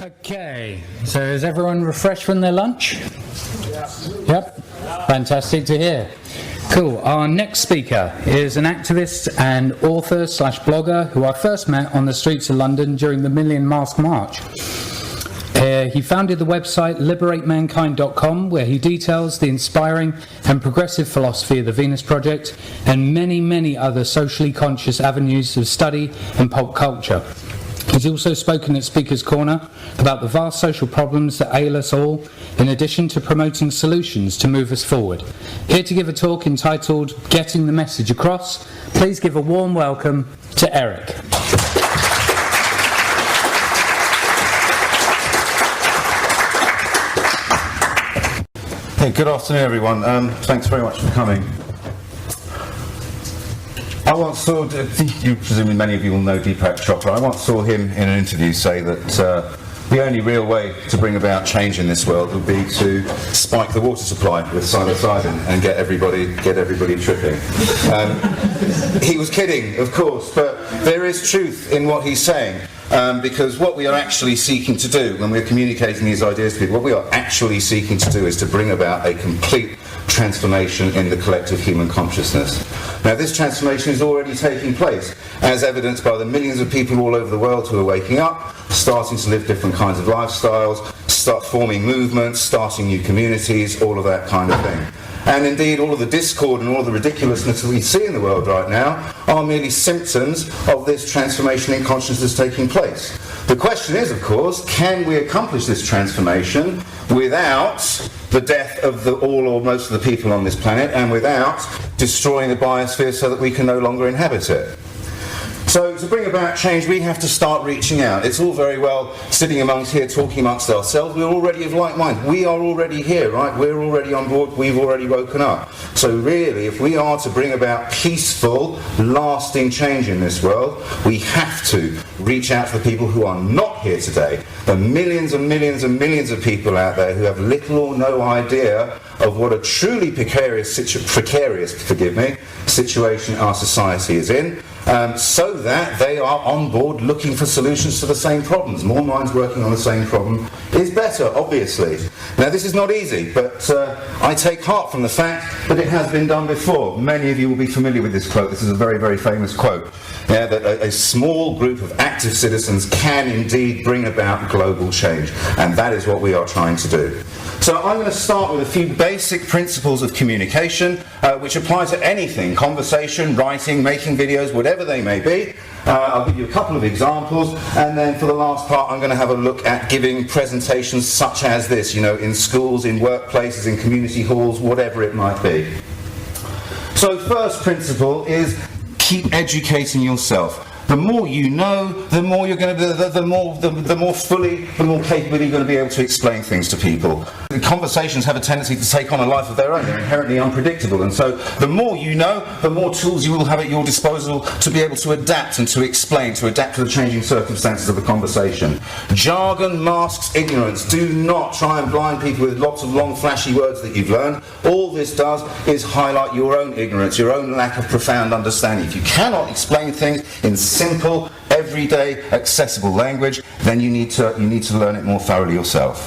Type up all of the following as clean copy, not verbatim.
Okay, so is everyone refreshed from their lunch? Yep, fantastic to hear. Cool, our next speaker is an activist and author / blogger who I first met on the streets of London during the Million Mask March. He founded the website liberatemankind.com, where he details the inspiring and progressive philosophy of the Venus Project and many, many other socially conscious avenues of study and pop culture. He's also spoken at Speaker's Corner about the vast social problems that ail us all, in addition to promoting solutions to move us forward. Here to give a talk entitled Getting the Message Across, please give a warm welcome to Erik. Hey, good afternoon, everyone. Thanks very much for coming. I once saw, presumably many of you will know Deepak Chopra, I once saw him in an interview say that the only real way to bring about change in this world would be to spike the water supply with psilocybin and get everybody tripping. He was kidding, of course, but there is truth in what he's saying. Because what we are actually seeking to do when we're communicating these ideas to people, what we are actually seeking to do is to bring about a complete transformation in the collective human consciousness. Now, this transformation is already taking place, as evidenced by the millions of people all over the world who are waking up, starting to live different kinds of lifestyles, start forming movements, starting new communities, all of that kind of thing. And indeed, all of the discord and all of the ridiculousness that we see in the world right now are merely symptoms of this transformation in consciousness taking place. The question is, of course, can we accomplish this transformation without the death of all or most of the people on this planet and without destroying the biosphere so that we can no longer inhabit it? So to bring about change, we have to start reaching out. It's all very well sitting amongst here, talking amongst ourselves. We're already of like mind. We are already here, right? We're already on board. We've already woken up. So really, if we are to bring about peaceful, lasting change in this world, we have to reach out to the people who are not here today. The millions and millions and millions of people out there who have little or no idea of what a truly precarious situation our society is in. So that they are on board looking for solutions to the same problems. More minds working on the same problem is better, obviously. Now, this is not easy, but I take heart from the fact that it has been done before. Many of you will be familiar with this quote. This is a very, very famous quote. Yeah, that a small group of active citizens can indeed bring about global change, and that is what we are trying to do. So I'm going to start with a few basic principles of communication, which apply to anything: conversation, writing, making videos, whatever they may be. I'll give you a couple of examples, and then for the last part I'm going to have a look at giving presentations such as this, in schools, in workplaces, in community halls, whatever it might be. So first principle is keep educating yourself. The more you know, the more you're going to, the more fully, the more capably you're going to be able to explain things to people. The conversations have a tendency to take on a life of their own. They're inherently unpredictable, and so the more you know, the more tools you will have at your disposal to be able to adapt and to explain, to adapt to the changing circumstances of the conversation. Jargon masks ignorance. Do not try and blind people with lots of long, flashy words that you've learned. All this does is highlight your own ignorance, your own lack of profound understanding. If you cannot explain things in simple, everyday, accessible language, then you need to learn it more thoroughly yourself.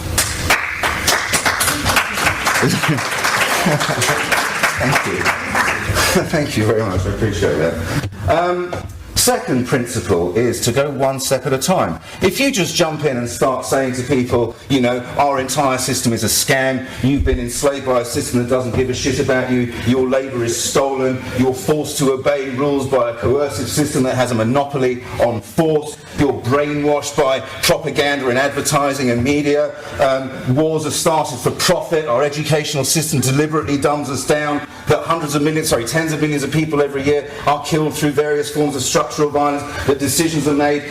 Thank you. Thank you very much. I appreciate that. Second principle is to go one step at a time. If you just jump in and start saying to people, our entire system is a scam, you've been enslaved by a system that doesn't give a shit about you, your labour is stolen, you're forced to obey rules by a coercive system that has a monopoly on force, you're brainwashed by propaganda and advertising and media, wars are started for profit, our educational system deliberately dumbs us down, that tens of millions of people every year are killed through various forms of structural violence, that decisions are made,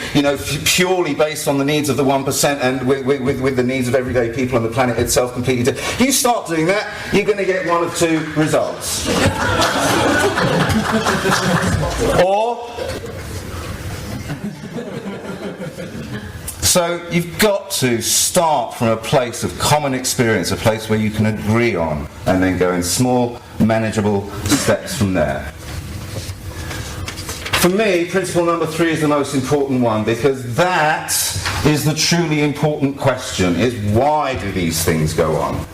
purely based on the needs of the 1% and with the needs of everyday people on the planet itself completely different. You start doing that, you're going to get one of two results. So you've got to start from a place of common experience, a place where you can agree on, and then go in small, manageable steps from there. For me, principle number 3 is the most important one, because that is the truly important question, is why do these things go on?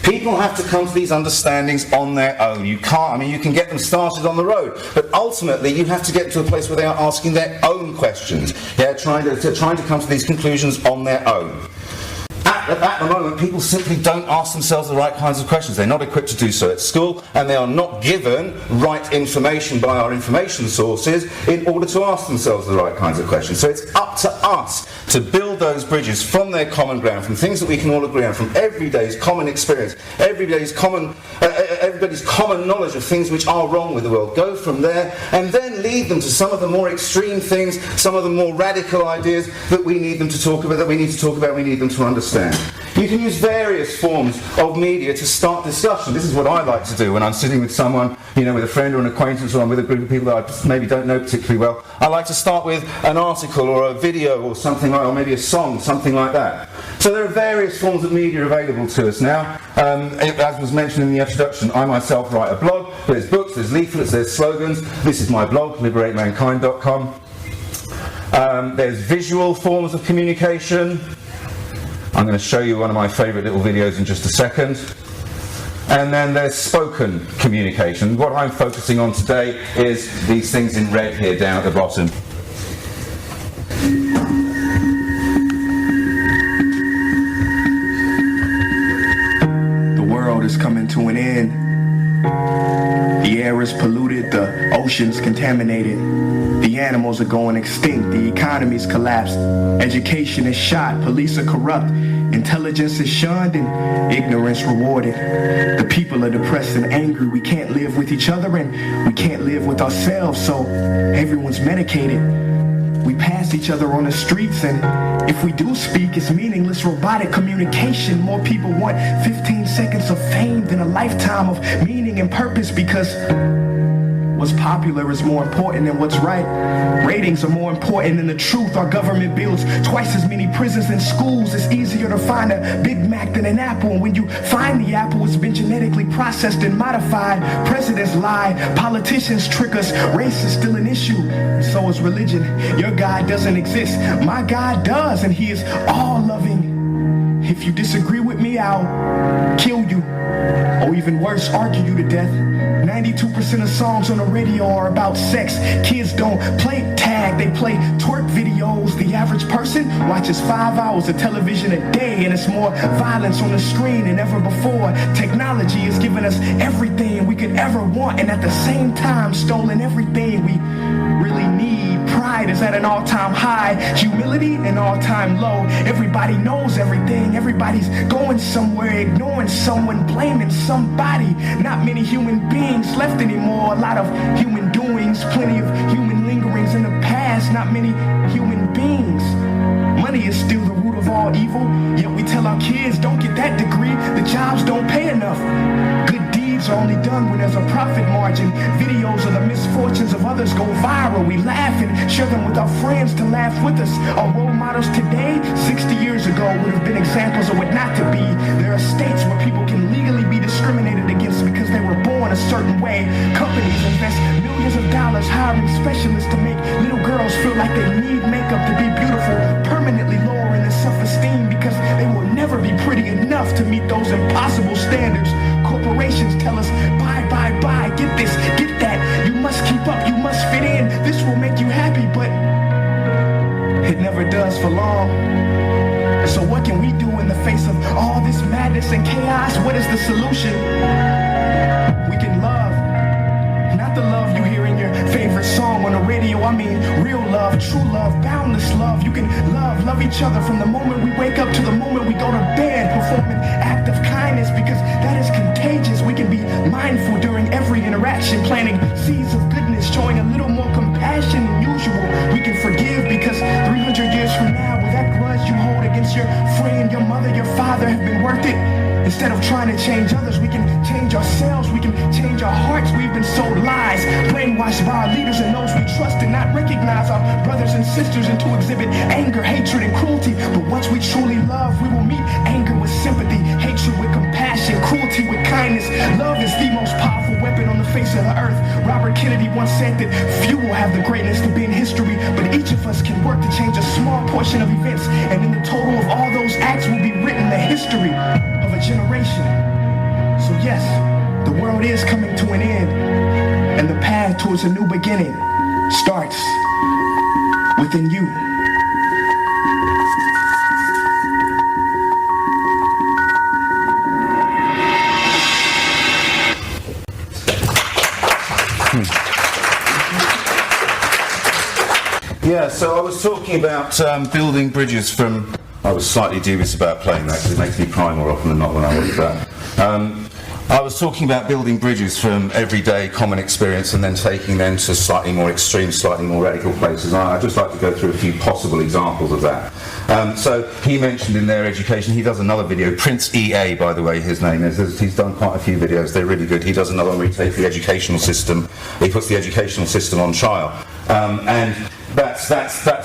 People have to come to these understandings on their own. You can get them started on the road, but ultimately you have to get to a place where they are asking their own questions. They're trying to come to these conclusions on their own. At the moment, people simply don't ask themselves the right kinds of questions. They're not equipped to do so at school, and they are not given right information by our information sources in order to ask themselves the right kinds of questions. So it's up to us to build those bridges from their common ground, from things that we can all agree on, from everyday's common experience, everybody's common knowledge of things which are wrong with the world. Go from there, and then lead them to some of the more extreme things, some of the more radical ideas that we need them to talk about, we need them to understand. You can use various forms of media to start discussion. This is what I like to do when I'm sitting with someone, with a friend or an acquaintance, or I'm with a group of people that I maybe don't know particularly well. I like to start with an article or a video or something like, or maybe a song, something like that. So there are various forms of media available to us now. As was mentioned in the introduction, I myself write a blog. There's books, there's leaflets, there's slogans. This is my blog, liberatemankind.com. There's visual forms of communication. I'm going to show you one of my favourite little videos in just a second. And then there's spoken communication. What I'm focusing on today is these things in red here down at the bottom. The world is coming to an end. The air is polluted, the ocean's contaminated. The animals are going extinct, the economy's collapsed. Education is shot, police are corrupt. Intelligence is shunned and ignorance rewarded. The people are depressed and angry. We can't live with each other and we can't live with ourselves, so everyone's medicated. We pass each other on the streets, and if we do speak, it's meaningless robotic communication. More people want 15 seconds of fame than a lifetime of meaning and purpose, because what's popular is more important than what's right. Ratings are more important than the truth. Our government builds twice as many prisons and schools. It's easier to find a Big Mac than an apple. And when you find the apple, it's been genetically processed and modified. Presidents lie, politicians trick us. Race is still an issue, and so is religion. Your God doesn't exist, my God does, and He is all-loving. If you disagree with me, I'll kill you, or even worse, argue you to death. 92% of songs on the radio are about sex. Kids don't play tag, they play twerk videos. The average person watches 5 hours of television a day, and it's more violence on the screen than ever before. Technology has given us everything we could ever want, and at the same time stolen everything we really need. Pride is at an all-time high, humility an all-time low. Everybody knows everything, everybody's going somewhere, ignoring someone, blaming somebody. Not many human beings left anymore, a lot of human doings, plenty of human lingerings in the past, not many human beings. Money is still the root of all evil, yet we tell our kids, don't get that degree, the jobs don't pay enough. Good deeds are only done when there's a profit margin. Videos of the misfortunes of others go viral. We laugh and share them with our friends to laugh with us. Our role models today, 60 years ago, would have been examples of what not to be. There are states where people can legally be discriminated against because they were born a certain way. Companies invest millions of dollars hiring specialists to make little girls feel like they need makeup to be beautiful, permanently lowering their self-esteem because they will never be pretty enough to meet those impossible standards. Corporations tell us, buy, get this, get that. You must keep up, you must fit in. This will make you happy, but it never does for long. So what can we do in the face of all this madness and chaos? What is the solution? We can love. Not the love you hear in your favorite song on the radio. I mean real love, true love, boundless love. You can love each other from the moment we wake up to the moment we go to bed. Perform an act of kindness because that is contagious. We can be mindful during every interaction, planting seeds of goodness, showing a little more compassion than usual. We can forgive because 300 years from now, will that grudge you hold against your friend, your mother, your father have been worth it? Instead of trying to change others, we can change ourselves, we can change our hearts. We've been sold lies, brainwashed by our leaders and those we trust, and not recognize our brothers and sisters, and to exhibit anger, hatred, and cruelty. But once we truly love, we will meet anger with sympathy, hatred with compassion, cruelty with kindness. Love is the most powerful weapon on the face of the earth. Robert Robert Kennedy once said that few will have the greatness to be in history, but each of us can work to change a small portion of events, and in the total of all those acts will be written the history of a generation. So yes, the world is coming to an end, and the path towards a new beginning starts within you. Yeah, so I was talking about building bridges from... I was slightly dubious about playing that because it makes me cry more often than not when I watch that. I was talking about building bridges from everyday common experience and then taking them to slightly more extreme, slightly more radical places. I'd just like to go through a few possible examples of that. So he mentioned in their education, he does another video, Prince EA, by the way, his name is. He's done quite a few videos, they're really good. He does another one where he takes the educational system, he puts the educational system on trial. And that's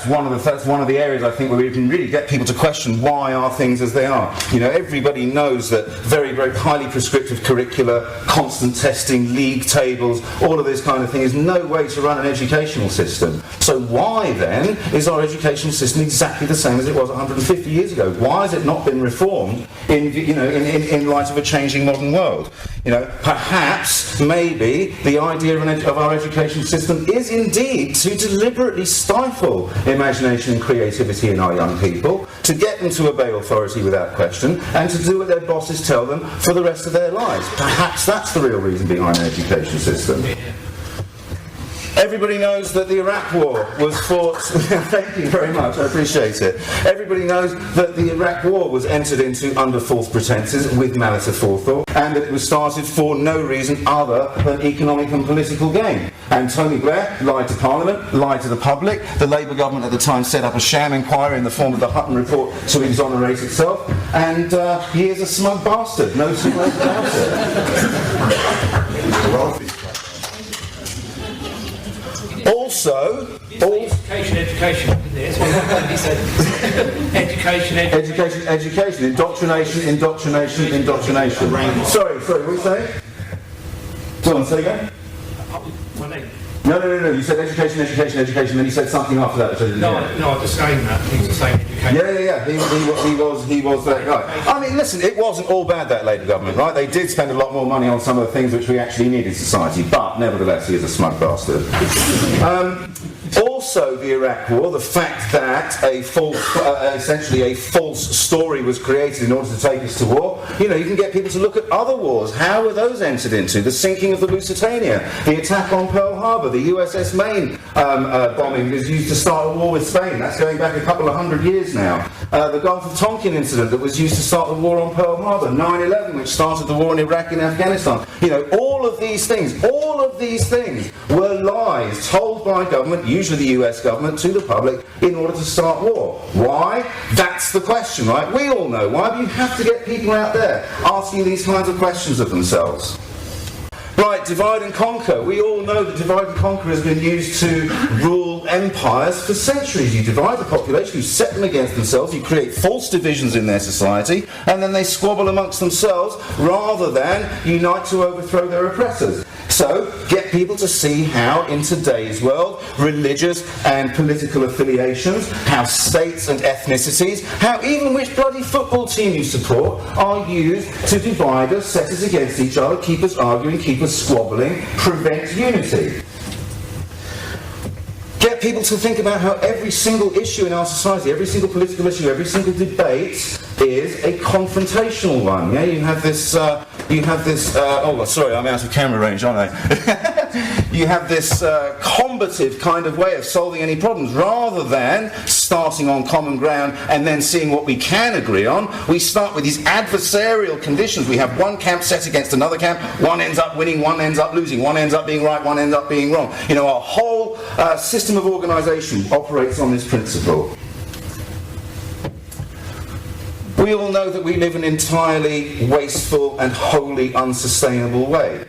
one of the areas I think where we can really get people to question why are things as they are. You know, everybody knows that very, very highly prescriptive curricula, constant testing, league tables, all of this kind of thing is no way to run an educational system. So why then is our educational system exactly the same as it was 150 years ago? Why has it not been reformed in light of a changing modern world? You know, perhaps, maybe, the idea of our education system is indeed to deliberately stifle imagination and creativity in our young people, to get them to obey authority without question, and to do what their bosses tell them for the rest of their lives. Perhaps that's the real reason behind an education system. Everybody knows that the Iraq War was fought... Thank you very much, I appreciate it. Everybody knows that the Iraq War was entered into under false pretences with malice aforethought, and that it was started for no reason other than economic and political gain. And Tony Blair lied to Parliament, lied to the public. The Labour government at the time set up a sham inquiry in the form of the Hutton Report to exonerate itself, and he is a smug bastard, no two ways about it. Also, education. That's what he said. Education. Indoctrination. Sorry, what are you saying? Go on, say again. No. You said education. Then you said something after that. No, I'm just saying that. He was just saying education. Yeah. He was that guy. I mean, listen, it wasn't all bad, that Labour government, right? They did spend a lot more money on some of the things which we actually need in society, but nevertheless, he is a smug bastard. Also, the Iraq War, the fact that essentially a false story was created in order to take us to war. You know, you can get people to look at other wars. How were those entered into? The sinking of the Lusitania, the attack on Pearl Harbor, the USS Maine bombing was used to start a war with Spain. That's going back a couple of hundred years now. The Gulf of Tonkin incident that was used to start the war on Pearl Harbor. 9/11, which started the war in Iraq and Afghanistan. You know, all of these things were lies told by government, usually the US government, to the public in order to start war. Why? That's the question, right? We all know why, but you have to get people out there asking these kinds of questions of themselves. Right, divide and conquer. We all know that divide and conquer has been used to rule empires for centuries. You divide the population, you set them against themselves, you create false divisions in their society, and then they squabble amongst themselves rather than unite to overthrow their oppressors. So, get people to see how, in today's world, religious and political affiliations, how states and ethnicities, how even which bloody football team you support are used to divide us, set us against each other, keep us arguing, keep us squabbling, prevent unity. Get people to think about how every single issue in our society, every single political issue, every single debate is a confrontational one. Yeah, you have this. Oh, sorry, I'm out of camera range, aren't I? You have this combative kind of way of solving any problems, rather than starting on common ground and then seeing what we can agree on. We start with these adversarial conditions. We have one camp set against another camp. One ends up winning, one ends up losing. One ends up being right, one ends up being wrong. You know, our whole system of organisation operates on this principle. We all know that we live in an entirely wasteful and wholly unsustainable way.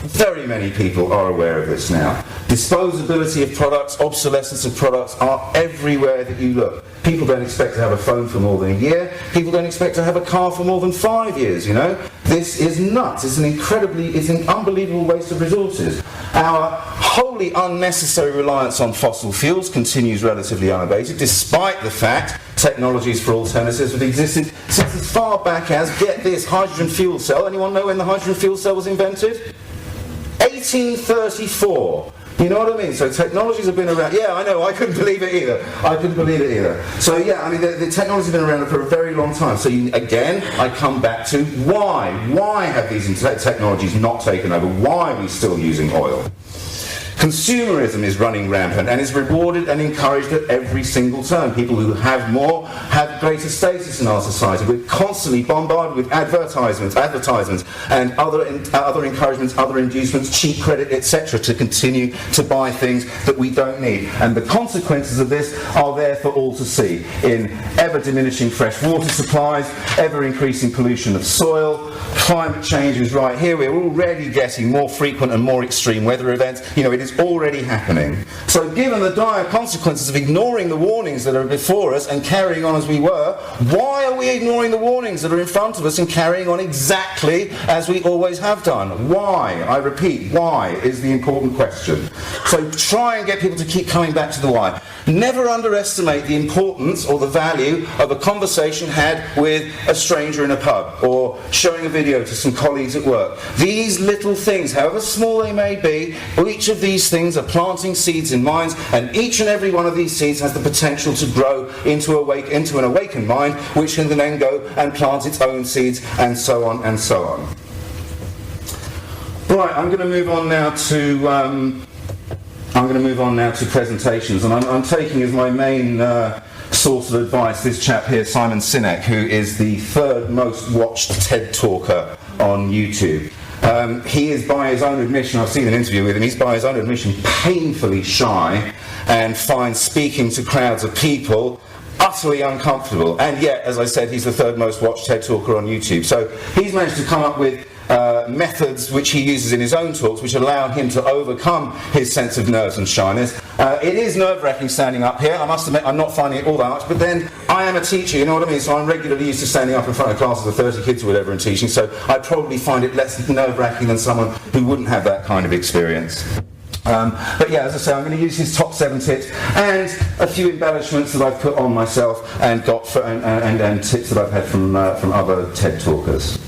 Very many people are aware of this now. Disposability of products, obsolescence of products are everywhere that you look. People don't expect to have a phone for more than a year. People don't expect to have a car for more than 5 years, you know. This is nuts. It's an unbelievable waste of resources. Our wholly unnecessary reliance on fossil fuels continues relatively unabated, despite the fact technologies for alternatives have existed since as far back as, get this, hydrogen fuel cell. Anyone know when the hydrogen fuel cell was invented? 1834. You know what I mean? So technologies have been around. Yeah, I know, I couldn't believe it either. So yeah, I mean, the technology's been around for a very long time. So again, I come back to why? Why have these technologies not taken over? Why are we still using oil? Consumerism is running rampant and is rewarded and encouraged at every single turn. People who have more have greater status in our society. We're constantly bombarded with advertisements and other encouragements, other inducements, cheap credit, etc., to continue to buy things that we don't need. And the consequences of this are there for all to see in ever diminishing fresh water supplies, ever increasing pollution of soil. Climate change is right here. We're already getting more frequent and more extreme weather events. You know, it is already happening. So given the dire consequences of ignoring the warnings that are before us and carrying on as we were, why are we ignoring the warnings that are in front of us and carrying on exactly as we always have done? Why? I repeat, why is the important question. So try and get people to keep coming back to the why. Never underestimate the importance or the value of a conversation had with a stranger in a pub, or showing a video to some colleagues at work. These little things, however small they may be, each of these things are planting seeds in minds, and each and every one of these seeds has the potential to grow into an awakened mind, which can then go and plant its own seeds, and so on and so on. Right, I'm going to move on now to presentations, and I'm taking as my main source of advice this chap here, Simon Sinek, who is the third most watched TED talker on YouTube. He is, by his own admission, I've seen an interview with him, he's by his own admission painfully shy and finds speaking to crowds of people utterly uncomfortable. And yet, as I said, he's the third most watched TED talker on YouTube. So he's managed to come up with methods which he uses in his own talks, which allow him to overcome his sense of nerves and shyness. It is nerve-wracking standing up here. I must admit, I'm not finding it all that much, but then I am a teacher, you know what I mean? So I'm regularly used to standing up in front of classes of 30 kids or whatever and teaching, so I probably find it less nerve-wracking than someone who wouldn't have that kind of experience. But yeah, as I say, I'm going to use his top 7 tips and a few embellishments that I've put on myself and got and tips that I've had from other TED talkers.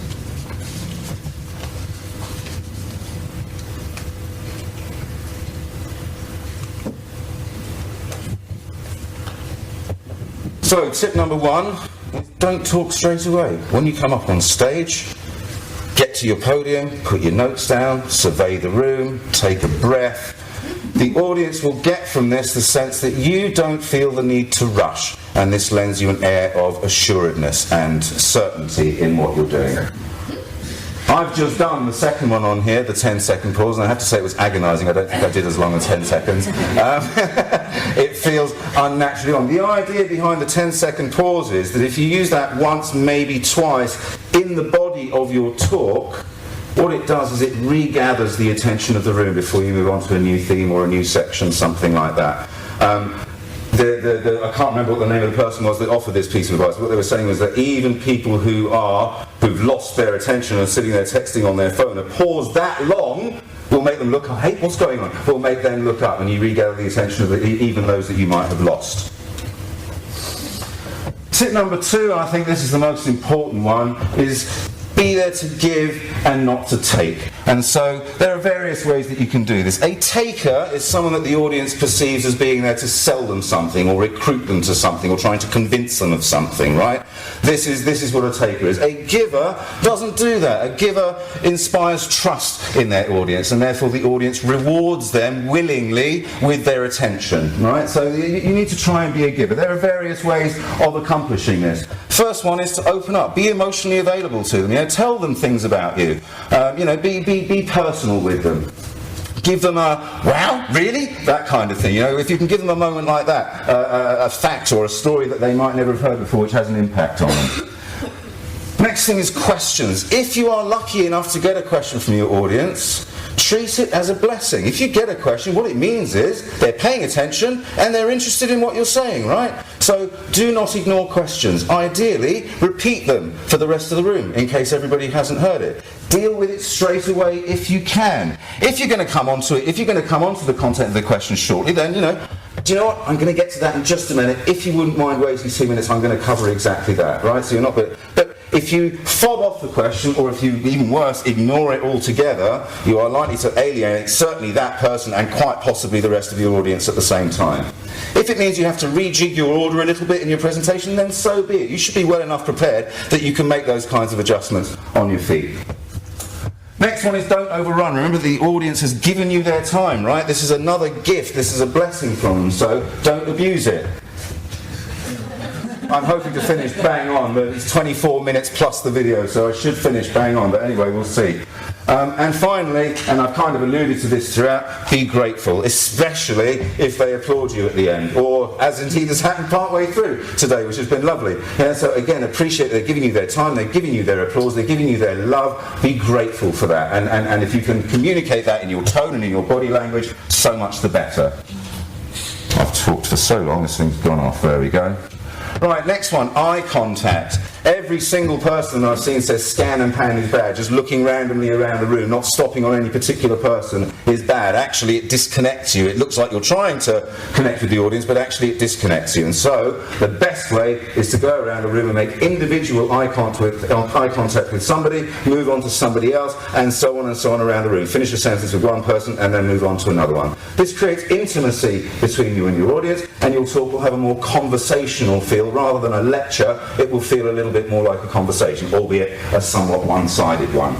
So, tip number 1, don't talk straight away. When you come up on stage, get to your podium, put your notes down, survey the room, take a breath. The audience will get from this the sense that you don't feel the need to rush, and this lends you an air of assuredness and certainty in what you're doing. I've just done the second one on here, the 10-second pause, and I have to say it was agonising. I don't think I did as long as 10 seconds. It feels unnaturally long. The idea behind the 10-second pause is that if you use that once, maybe twice, in the body of your talk, what it does is it regathers the attention of the room before you move on to a new theme or a new section, something like that. I can't remember what the name of the person was that offered this piece of advice. What they were saying was that even people who've lost their attention and are sitting there texting on their phone, a pause that long will make them look up. Hey, what's going on? Will make them look up, and you regather the attention of even those that you might have lost. Tip number 2, and I think this is the most important one, is be there to give and not to take. And so there are various ways that you can do this. A taker is someone that the audience perceives as being there to sell them something or recruit them to something or trying to convince them of something, right? This is what a taker is. A giver doesn't do that. A giver inspires trust in their audience, and therefore the audience rewards them willingly with their attention, right? So you need to try and be a giver. There are various ways of accomplishing this. First one is to open up. Be emotionally available to them. You know, tell them things about you. Be personal with them. Give them a, wow, really? That kind of thing. You know, if you can give them a moment like that, a fact or a story that they might never have heard before, which has an impact on them. Next thing is questions. If you are lucky enough to get a question from your audience, treat it as a blessing. If you get a question, what it means is they're paying attention and they're interested in what you're saying, right? So do not ignore questions. Ideally, repeat them for the rest of the room in case everybody hasn't heard it. Deal with it straight away if you can. If you're going to come onto it, if you're going to come onto the content of the question shortly, then, do you know what? I'm going to get to that in just a minute. If you wouldn't mind waiting 2 minutes, I'm going to cover exactly that, right? So you're not... But if you fob off the question, or if you, even worse, ignore it altogether, you are likely to alienate certainly that person and quite possibly the rest of your audience at the same time. If it means you have to rejig your order a little bit in your presentation, then so be it. You should be well enough prepared that you can make those kinds of adjustments on your feet. Next one is don't overrun. Remember, the audience has given you their time, right? This is another gift. This is a blessing from them, so don't abuse it. I'm hoping to finish bang on, but it's 24 minutes plus the video, so I should finish bang on, but anyway, we'll see. And finally, and I've kind of alluded to this throughout, be grateful, especially if they applaud you at the end, or as indeed has happened partway through today, which has been lovely. Yeah, so again, appreciate they're giving you their time, they're giving you their applause, they're giving you their love. Be grateful for that, and if you can communicate that in your tone and in your body language, so much the better. I've talked for so long, this thing's gone off. There we go. Right, next one, eye contact. Every single person I've seen says scan and pan is bad. Just looking randomly around the room, not stopping on any particular person, is bad. Actually, it disconnects you. It looks like you're trying to connect with the audience, but actually it disconnects you. And so, the best way is to go around the room and make individual eye contact with somebody, move on to somebody else, and so on around the room. Finish a sentence with one person, and then move on to another one. This creates intimacy between you and your audience, and your talk will have a more conversational feel. Rather than a lecture, it will feel a little bit more like a conversation, albeit a somewhat one-sided one.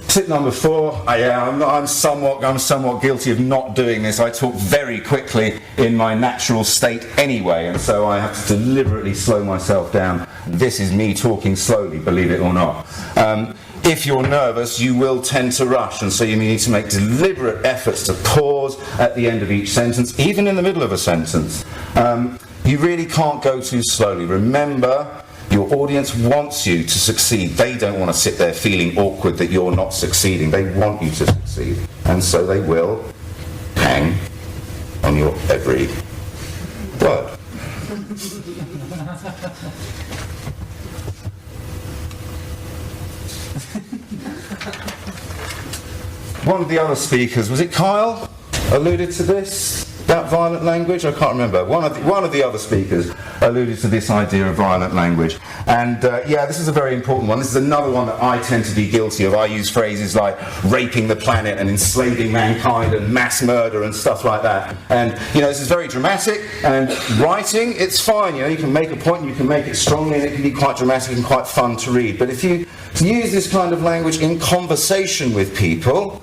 Tip number 4, I'm somewhat guilty of not doing this. I talk very quickly in my natural state anyway, and so I have to deliberately slow myself down. This is me talking slowly, believe it or not. If you're nervous, you will tend to rush, and so you need to make deliberate efforts to pause at the end of each sentence, even in the middle of a sentence. You really can't go too slowly. Remember, your audience wants you to succeed. They don't want to sit there feeling awkward that you're not succeeding. They want you to succeed, and so they will hang on your every word. One of the other speakers, was it Kyle, alluded to this, about violent language? I can't remember. One of the other speakers alluded to this idea of violent language. And yeah, this is a very important one. This is another one that I tend to be guilty of. I use phrases like raping the planet and enslaving mankind and mass murder and stuff like that. And, this is very dramatic, and writing, it's fine. You can make a point and you can make it strongly, and it can be quite dramatic and quite fun to read. But if you use this kind of language in conversation with people,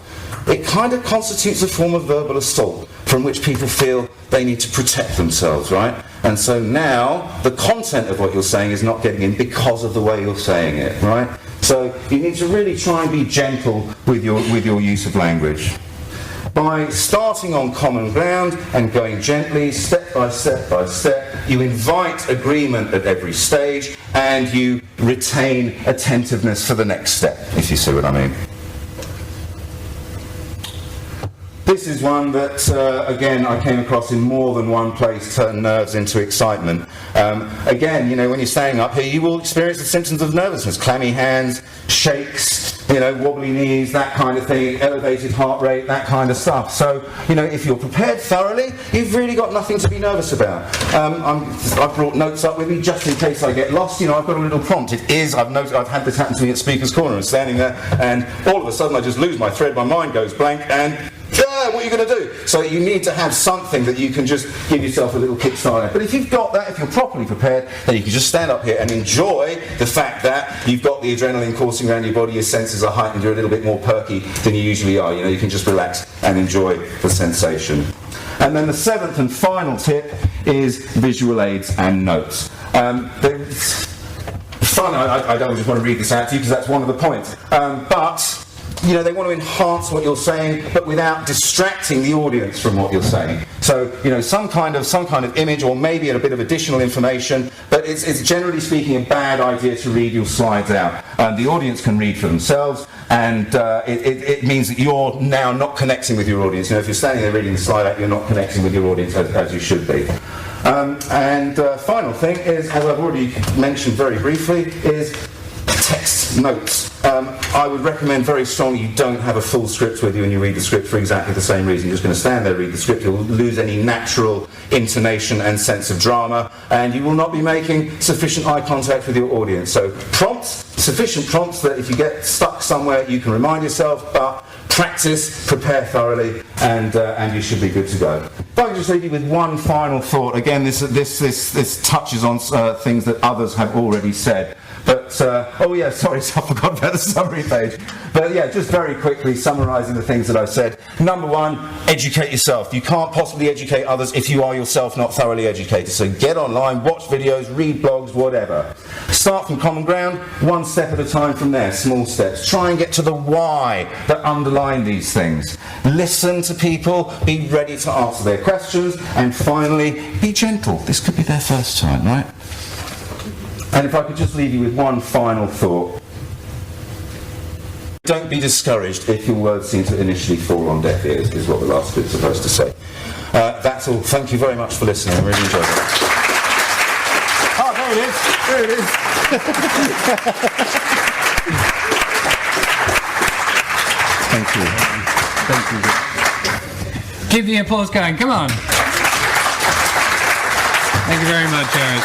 it kind of constitutes a form of verbal assault from which people feel they need to protect themselves, right? And so now the content of what you're saying is not getting in because of the way you're saying it, right? So you need to really try and be gentle with your use of language. By starting on common ground and going gently, step by step by step, you invite agreement at every stage, and you retain attentiveness for the next step, if you see what I mean. This is one that, again, I came across in more than one place, turn nerves into excitement. Again, when you're standing up here, you will experience the symptoms of nervousness. Clammy hands, shakes, wobbly knees, that kind of thing, elevated heart rate, that kind of stuff. So, if you're prepared thoroughly, you've really got nothing to be nervous about. I've brought notes up with me just in case I get lost. I've got a little prompt. I've had this happen to me at Speaker's Corner. I'm standing there, and all of a sudden I just lose my thread, my mind goes blank, and what are you going to do? So you need to have something that you can just give yourself a little kickstart. But if you've got that, if you're properly prepared, then you can just stand up here and enjoy the fact that you've got the adrenaline coursing around your body, your senses are heightened, you're a little bit more perky than you usually are. You can just relax and enjoy the sensation. And then the 7th and final tip is visual aids and notes. Fun, I don't just want to read this out to you because that's one of the points. But they want to enhance what you're saying, but without distracting the audience from what you're saying. So, you know, some kind of image, or maybe a bit of additional information, but it's generally speaking a bad idea to read your slides out. The audience can read for themselves, and it means that you're now not connecting with your audience. You know, if you're standing there reading the slide out, you're not connecting with your audience as you should be. Final thing is, as I've already mentioned very briefly, is text notes. I would recommend very strongly you don't have a full script with you when you read the script for exactly the same reason. You're just going to stand there, read the script, you'll lose any natural intonation and sense of drama, and you will not be making sufficient eye contact with your audience. So prompts, sufficient prompts that if you get stuck somewhere you can remind yourself, but practice, prepare thoroughly, and you should be good to go. If I can just leave you with one final thought. Again, this touches on things that others have already said. But, oh yeah, sorry, I forgot about the summary page. But yeah, just very quickly summarising the things that I've said. Number one, educate yourself. You can't possibly educate others if you are yourself not thoroughly educated. So get online, watch videos, read blogs, whatever. Start from common ground, one step at a time from there, small steps. Try and get to the why that underline these things. Listen to people, be ready to answer their questions, and finally, be gentle. This could be their first time, right? And if I could just leave you with one final thought. Don't be discouraged if your words seem to initially fall on deaf ears, is what the last bit's supposed to say. That's all. Thank you very much for listening. I really enjoyed it. Oh, there it is. There it is. Thank you. Thank you. Keep the applause going, come on. Thank you very much, Erik.